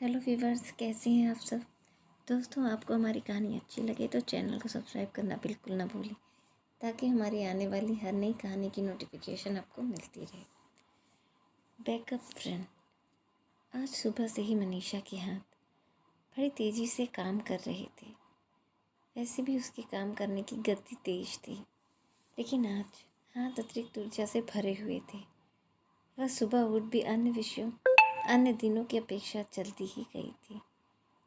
Hello viewers, कैसे हैं आप सब। दोस्तों, आपको हमारी कहानी अच्छी लगे तो चैनल को सब्सक्राइब करना बिल्कुल ना भूलें, ताकि हमारी आने वाली हर नई कहानी की नोटिफिकेशन आपको मिलती रहे। Backup friend. आज सुबह से ही मनीषा के हाथ बड़ी तेज़ी से काम कर रहे थे। वैसे भी उसके काम करने की गति तेज थी, लेकिन आज हाथ अतिरिक्त ऊर्जा से भरे हुए थे। वह सुबह उठ भी अन्य दिनों की अपेक्षा जल्दी ही गई थी।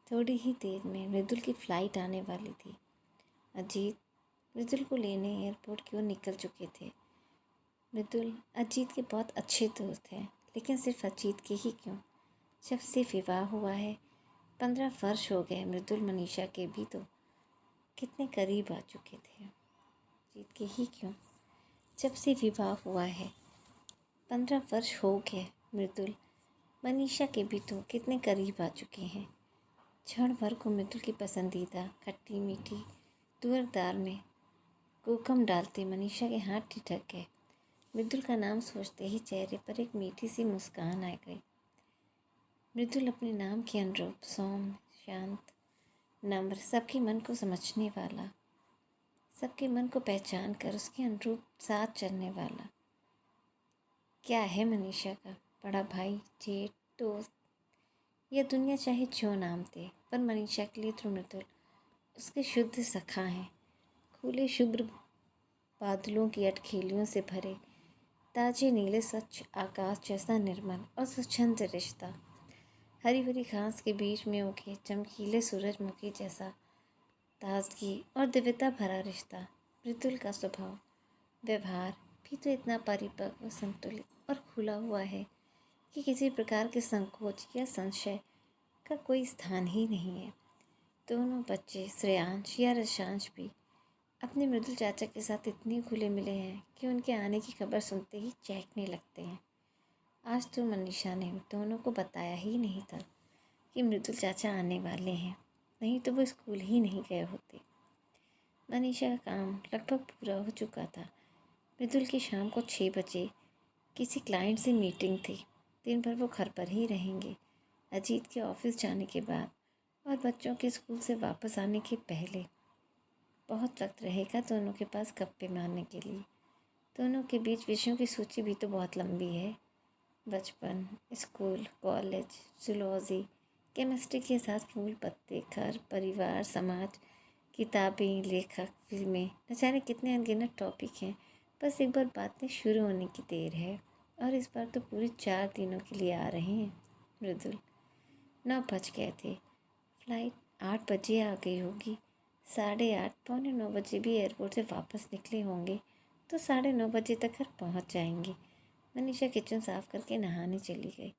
थोड़ी ही देर में मृदुल की फ़्लाइट आने वाली थी। अजीत मृदुल को लेने एयरपोर्ट की ओर निकल चुके थे। मृदुल अजीत के बहुत अच्छे दोस्त हैं, लेकिन सिर्फ अजीत के ही क्यों, जब से विवाह हुआ है 15 वर्ष हो गए। मृदुल मनीषा के भी तो कितने करीब आ चुके थे। अजीत के ही क्यों, जब से विवाह हुआ है 15 वर्ष हो गए। मृदुल मनीषा के भी तो कितने करीब आ चुके हैं। क्षण भर को मृदुल की पसंदीदा खट्टी मीठी तुअर दाल में कोकम डालते मनीषा के हाथ ठिठक गए। मृदुल का नाम सोचते ही चेहरे पर एक मीठी सी मुस्कान आ गई। मृदुल अपने नाम के अनुरूप सौम्य, शांत, नम्र, सबके मन को समझने वाला, सबके मन को पहचान कर उसके अनुरूप साथ चलने वाला। क्या है मनीषा का बड़ा भाई, जेठ, दोस्त, यह दुनिया चाहे जो नाम दे, पर मनीषा के लिए तो मृदुल उसके शुद्ध सखा हैं। खुले शुभ्र बादलों की अटखेलियों से भरे ताजे नीले स्वच्छ आकाश जैसा निर्मल और स्वच्छंद रिश्ता, हरी भरी घास के बीच में उगे चमकीले सूरजमुखी जैसा ताजगी और दिव्यता भरा रिश्ता। मृदुल का स्वभाव व्यवहार भी तो इतना परिपक्व, संतुलित और खुला हुआ है कि किसी प्रकार के संकोच या संशय का कोई स्थान ही नहीं है। दोनों बच्चे श्रेयांश या रशांश भी अपने मृदुल चाचा के साथ इतने घुले मिले हैं कि उनके आने की खबर सुनते ही चहकने लगते हैं। आज तो मनीषा ने दोनों को बताया ही नहीं था कि मृदुल चाचा आने वाले हैं, नहीं तो वो स्कूल ही नहीं गए होते। मनीषा का काम लगभग पूरा हो चुका था। मृदुल की शाम को 6 बजे किसी क्लाइंट से मीटिंग थी। दिन भर वो घर पर ही रहेंगे। अजीत के ऑफिस जाने के बाद और बच्चों के स्कूल से वापस आने के पहले बहुत वक्त रहेगा दोनों के पास गप्पे मारने के लिए। दोनों के बीच विषयों की सूची भी तो बहुत लंबी है। बचपन, स्कूल, कॉलेज, जूलॉजी, केमिस्ट्री के साथ फूल पत्ते, घर, परिवार, समाज, किताबें, लेखक, फिल्में, न जाने कितने अनगिनत टॉपिक हैं। बस एक बार बातें शुरू होने की देर है, और इस बार तो पूरे 4 दिनों के लिए आ रहे हैं। मृदुल 9 बज गए थे। फ्लाइट 8 बजे आ गई होगी। 8:30 पौने 9 बजे भी एयरपोर्ट से वापस निकले होंगे तो 9:30 बजे तक घर पहुंच जाएंगे। मनीषा किचन साफ करके नहाने चली गई।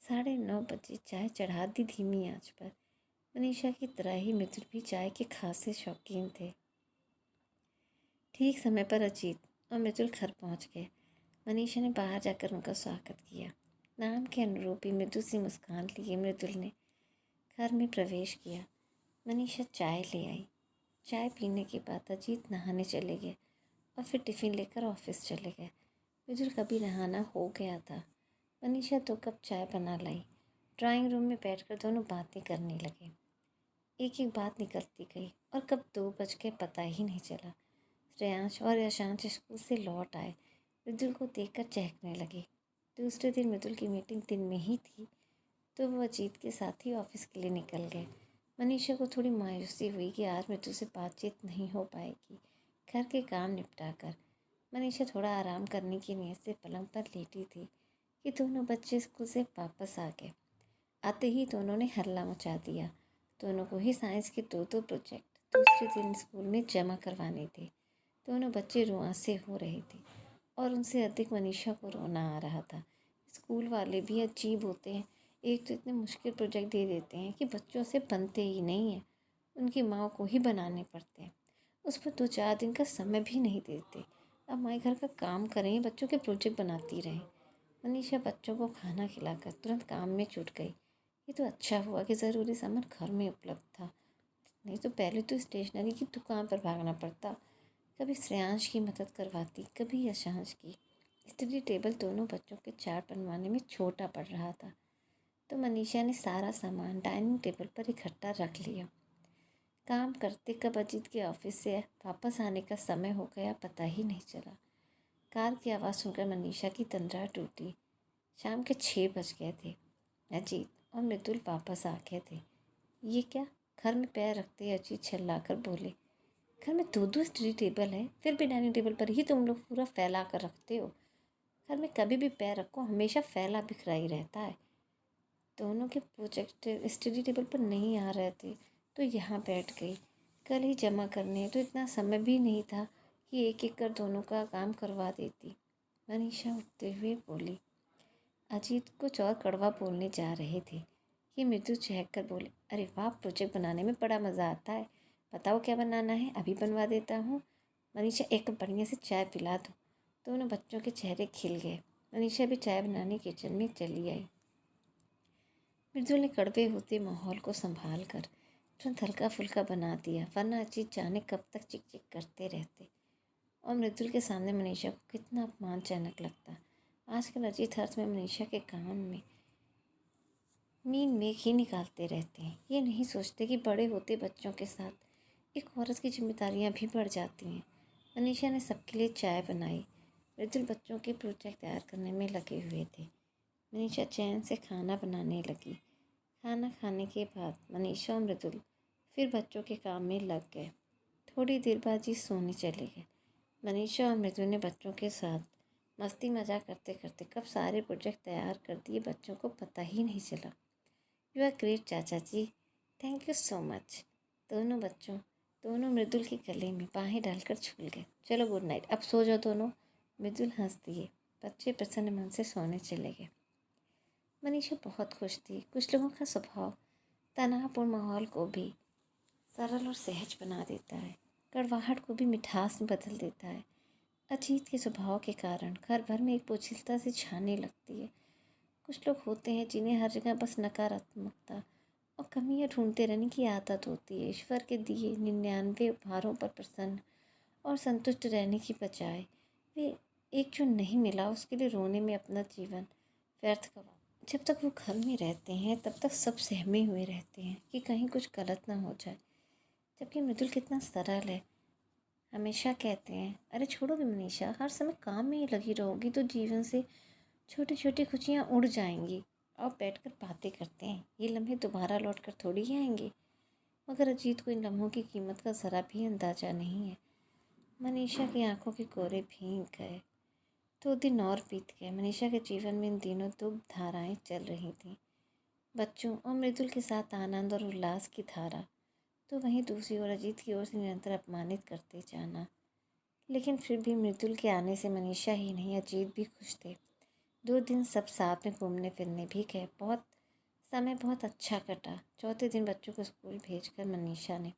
9:30 बजे चाय चढ़ा दी धीमी आंच पर। मनीषा की तरह ही मृदुल भी चाय के खासे शौकीन थे। ठीक समय पर अजीत और मृदुल घर पहुंच गए। मनीषा ने बाहर जाकर उनका स्वागत किया। नाम के अनुरूप ही मृदु सी मुस्कान लिए मृदुल ने घर में प्रवेश किया। मनीषा चाय ले आई। चाय पीने के बाद अजीत नहाने चले गए और फिर टिफ़िन लेकर ऑफिस चले गए। मृदुल का भी नहाना हो गया था। मनीषा 2 कप चाय बना लाई। ड्राइंग रूम में बैठकर दोनों बातें करने लगे। एक एक बात निकलती गई और कब 2 बज गए पता ही नहीं चला। श्रेयांश और यशांश स्कूल से लौट आए। मृदुल को देखकर चहकने लगे। दूसरे दिन मृदुल की मीटिंग दिन में ही थी, तो वो अजीत के साथ ही ऑफिस के लिए निकल गए। मनीषा को थोड़ी मायूसी हुई कि आज मृदुल से बातचीत नहीं हो पाएगी। घर के काम निपटा कर मनीषा थोड़ा आराम करने की नीयत से पलंग पर लेटी थी कि दोनों बच्चे स्कूल से वापस आ गए। आते ही दोनों ने हल्ला मचा दिया। दोनों को ही साइंस के 2 प्रोजेक्ट दूसरे दिन स्कूल में जमा करवाने थे। दोनों बच्चे रुआंसे हो रहे थे और उनसे अधिक मनीषा को रोना आ रहा था। स्कूल वाले भी अजीब होते हैं। एक तो इतने मुश्किल प्रोजेक्ट दे देते हैं कि बच्चों से बनते ही नहीं हैं, उनकी माँ को ही बनाने पड़ते हैं। उस पर 2-4 दिन का समय भी नहीं देते। अब माँ घर का काम करें, बच्चों के प्रोजेक्ट बनाती रहें। मनीषा बच्चों को खाना खिलाकर तुरंत काम में जुट गई। ये तो अच्छा हुआ कि ज़रूरी सामान घर में उपलब्ध था, नहीं तो पहले तो स्टेशनरी की दुकान पर भागना पड़ता। कभी श्रेयांश की मदद करवाती, कभी यशांश की। स्टडी टेबल दोनों बच्चों के चार्ट बनवाने में छोटा पड़ रहा था। तो मनीषा ने सारा सामान डाइनिंग टेबल पर इकट्ठा रख लिया। काम करते कब अजीत के ऑफिस से वापस आने का समय हो गया पता ही नहीं चला। कार की आवाज़ सुनकर मनीषा की तंद्रा टूटी। शाम के 6 बज गए थे। अजीत और मृदुल वापस आ गए थे। ये क्या? घर में पैर रखते ही अजीत चिल्लाकर बोले, घर में 2-2 स्टडी टेबल है, फिर भी डाइनिंग टेबल पर ही तुम लोग पूरा फैला कर रखते हो। घर में कभी भी पैर रखो हमेशा फैला बिखरा ही रहता है। दोनों के प्रोजेक्ट स्टडी टेबल पर नहीं आ रहे थे तो यहाँ बैठ गई। कल ही जमा करने तो इतना समय भी नहीं था कि एक एक कर दोनों का काम करवा देती। मनीषा उठते हुए बोली। अजीत कुछ और कड़वा बोलने जा रहे थे कि मृदु चहक कर बोले, अरे वाह, प्रोजेक्ट बनाने में बड़ा मज़ा आता है। बताओ क्या बनाना है, अभी बनवा देता हूँ। मनीषा एक बढ़िया से चाय पिला दो। दोनों बच्चों के चेहरे खिल गए। मनीषा भी चाय बनाने किचन में चली आई। मृदुल ने कड़वे होते माहौल को संभाल कर तुरंत हल्का फुल्का बना दिया, वरना अजीत जाने कब तक चिक चिक करते रहते और मृदुल के सामने मनीषा को कितना अपमानजनक लगता। आजकल अजीत हर समय मनीषा के कान में मीन मेघ ही निकालते रहते हैं। ये नहीं सोचते कि बड़े होते बच्चों के साथ एक औरत की जिम्मेदारियां भी बढ़ जाती हैं। मनीषा ने सबके लिए चाय बनाई। मृदुल बच्चों के प्रोजेक्ट तैयार करने में लगे हुए थे। मनीषा चैन से खाना बनाने लगी। खाना खाने के बाद मनीषा और मृदुल फिर बच्चों के काम में लग गए। थोड़ी देर बाद जी सोने चले गए। मनीषा और मृदुल ने बच्चों के साथ मस्ती मजाक करते करते कब सारे प्रोजेक्ट तैयार कर दिए बच्चों को पता ही नहीं चला। यू आर ग्रेट चाचा जी, थैंक यू सो मच। दोनों मृदुल के गले में बाहें डालकर झूल गए। चलो गुड नाइट, अब सो जाओ दोनों। मृदुल हंस दिए। बच्चे प्रसन्न मन से सोने चले गए। मनीषा बहुत खुश थी। कुछ लोगों का स्वभाव तनावपूर्ण माहौल को भी सरल और सहज बना देता है, कड़वाहट को भी मिठास में बदल देता है। अजीत के स्वभाव के कारण घर भर में एक बोझिलता से छाने लगती है। कुछ लोग होते हैं जिन्हें हर जगह बस नकारात्मकता और कमियां ढूंढते रहने की आदत होती है। ईश्वर के दिए 99 उपहारों पर प्रसन्न और संतुष्ट रहने की बजाय वे एक जो नहीं मिला उसके लिए रोने में अपना जीवन व्यर्थ गवा। जब तक वो घर में रहते हैं तब तक सब सहमे हुए रहते हैं कि कहीं कुछ गलत ना हो जाए। जबकि मृदुल कितना सरल है। हमेशा कहते हैं, अरे छोड़ो भी मनीषा, हर समय काम में ही लगी रहोगी तो जीवन से छोटी छोटी खुशियाँ उड़ जाएंगी। और बैठकर बातें करते हैं, ये लम्हे दोबारा लौट कर थोड़ी ही आएंगे। मगर अजीत को इन लम्हों की कीमत का ज़रा भी अंदाज़ा नहीं है। मनीषा की आंखों के कोरे भीग गए। 2 दिन और बीत गए। मनीषा के जीवन में इन दिनों 2 धाराएं चल रही थीं, बच्चों और मृदुल के साथ आनंद और उल्लास की धारा, तो वहीं दूसरी ओर अजीत की ओर से निरंतर अपमानित करते जाना। लेकिन फिर भी मृदुल के आने से मनीषा ही नहीं अजीत भी खुश थे। 2 दिन सब साथ में घूमने फिरने भी गए। बहुत अच्छा कटा। चौथे दिन बच्चों को स्कूल भेजकर मनीषा ने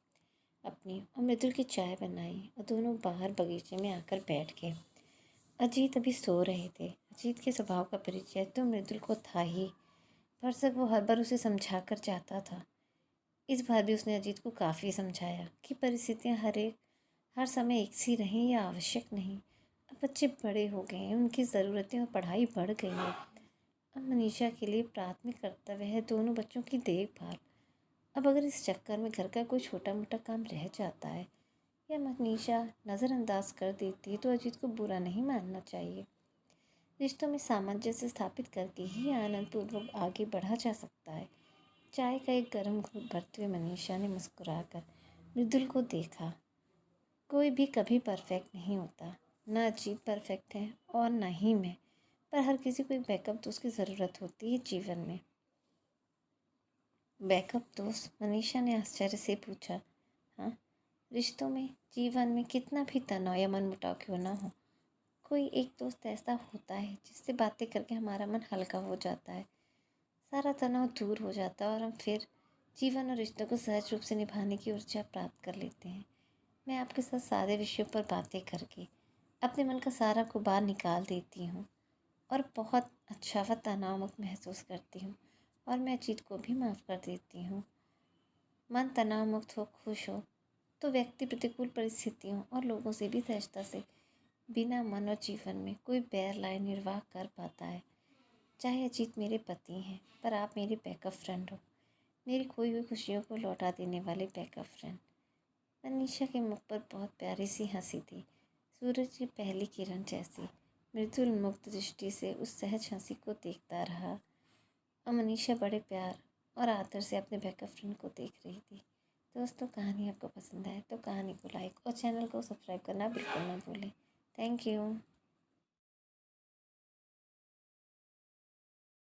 अपनी और मृदुल की चाय बनाई और दोनों बाहर बगीचे में आकर बैठ गए। अजीत अभी सो रहे थे। अजीत के स्वभाव का परिचय तो मृदुल को था ही, पर सब वो हर बार उसे समझा कर जाता था। इस बार भी उसने अजीत को काफ़ी समझाया कि परिस्थितियाँ हर समय एक सी रहें या आवश्यक नहीं। अब बच्चे बड़े हो गए हैं, उनकी ज़रूरतें और पढ़ाई बढ़ गई हैं। अब मनीषा के लिए प्राथमिक कर्तव्य है दोनों बच्चों की देखभाल। अब अगर इस चक्कर में घर का कोई छोटा मोटा काम रह जाता है या मनीषा नज़रअंदाज कर देती है तो अजीत को बुरा नहीं मानना चाहिए। रिश्तों में सामंजस्य स्थापित करके ही आनंदपूर्वक आगे बढ़ा जा सकता है। चाय का एक गर्म घूंट भरते हुए मनीषा ने मुस्कुराकर मृदुल को देखा। कोई भी कभी परफेक्ट नहीं होता, ना अजीत परफेक्ट है और ना ही मैं, पर हर किसी को एक बैकअप दोस्त की ज़रूरत होती है जीवन में। बैकअप दोस्त? मनीषा ने आश्चर्य से पूछा। हाँ, रिश्तों में, जीवन में कितना भी तनाव या मनमुटाव क्यों ना हो, कोई एक दोस्त ऐसा होता है जिससे बातें करके हमारा मन हल्का हो जाता है, सारा तनाव दूर हो जाता है और हम फिर जीवन और रिश्तों को सहज रूप से निभाने की ऊर्जा प्राप्त कर लेते हैं। मैं आपके साथ सारे विषयों पर बातें करके अपने मन का सारा गुबार निकाल देती हूँ और बहुत अच्छा व तनाव मुक्त महसूस करती हूँ और मैं अजीत को भी माफ़ कर देती हूँ। मन तनाव मुक्त हो, खुश हो तो व्यक्ति प्रतिकूल परिस्थितियों और लोगों से भी सहजता से बिना मन और जीवन में कोई बैर लाए निर्वाह कर पाता है। चाहे अजीत मेरे पति हैं, पर आप मेरे बैकअप फ्रेंड हो, मेरी खोई हुई खुशियों को लौटा देने वाले बैकअप फ्रेंड। अनीशा के मुख पर बहुत प्यारी सी हंसी थी, सूरज की पहली किरण जैसी। मृदुल मुक्त दृष्टि से उस सहज हंसी को देखता रहा। अब मनीषा बड़े प्यार और आदर से अपने बैकअप फ्रेंड को देख रही थी। दोस्तों, कहानी आपको पसंद आए तो कहानी को लाइक और चैनल को सब्सक्राइब करना बिल्कुल ना भूलें। Thank you.